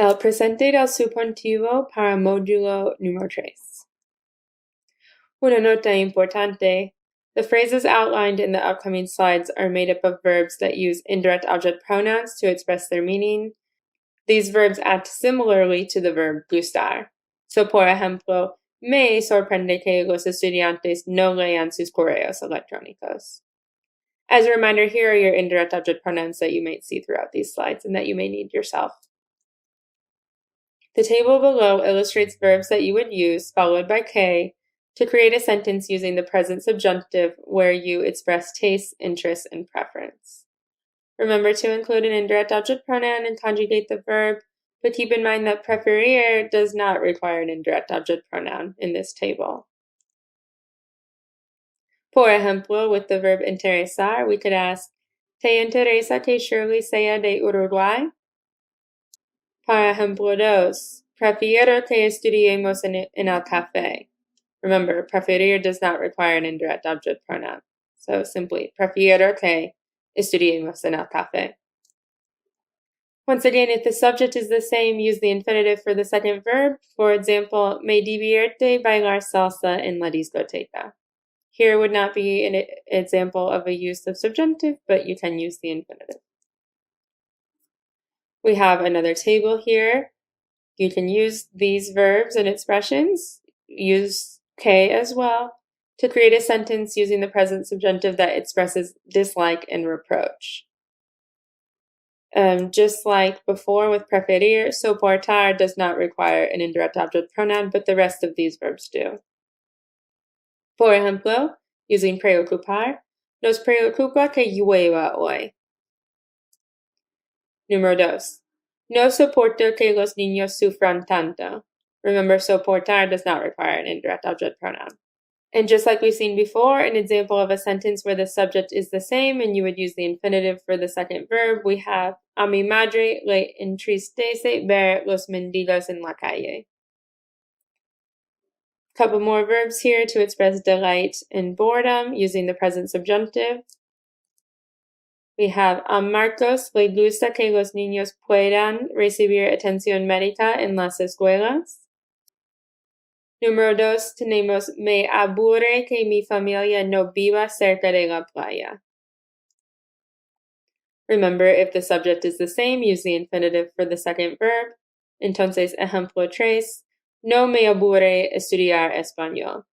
El presente del subjuntivo para módulo número 3. Una nota importante. The phrases outlined in the upcoming slides are made up of verbs that use indirect object pronouns to express their meaning. These verbs act similarly to the verb gustar. So, por ejemplo, me sorprende que los estudiantes no lean sus correos electrónicos. As a reminder, here are your indirect object pronouns that you might see throughout these slides and that you may need yourself. The table below illustrates verbs that you would use, followed by K, to create a sentence using the present subjunctive where you express taste, interest, and preference. Remember to include an indirect object pronoun and conjugate the verb, but keep in mind that preferir does not require an indirect object pronoun in this table. Por ejemplo, with the verb interesar, we could ask, ¿Te interesa que Shirley sea de Uruguay? Para ejemplo 2, prefiero que estudiemos en el café. Remember, preferir does not require an indirect object pronoun. So simply, prefiero que estudiemos en el café. Once again, if the subject is the same, use the infinitive for the second verb. For example, me divierte bailar salsa en la discoteca. Here would not be an example of a use of subjunctive, but you can use the infinitive. We have another table here. You can use these verbs and expressions, use K as well, to create a sentence using the present subjunctive that expresses dislike and reproach. Just like before with preferir, soportar does not require an indirect object pronoun, but the rest of these verbs do. Por ejemplo, using preocupar, nos preocupa que llueva hoy. Número 2. No soporto que los niños sufran tanto. Remember, soportar does not require an indirect object pronoun. And just like we've seen before, an example of a sentence where the subject is the same and you would use the infinitive for the second verb, we have, a mi madre le entristece ver los mendigos en la calle. Couple more verbs here to express delight and boredom using the present subjunctive. We have, a Marcos le gusta que los niños puedan recibir atención médica en las escuelas. Número 2, tenemos, me aburre que mi familia no viva cerca de la playa. Remember, if the subject is the same, use the infinitive for the second verb. Entonces, ejemplo 3, no me aburre estudiar español.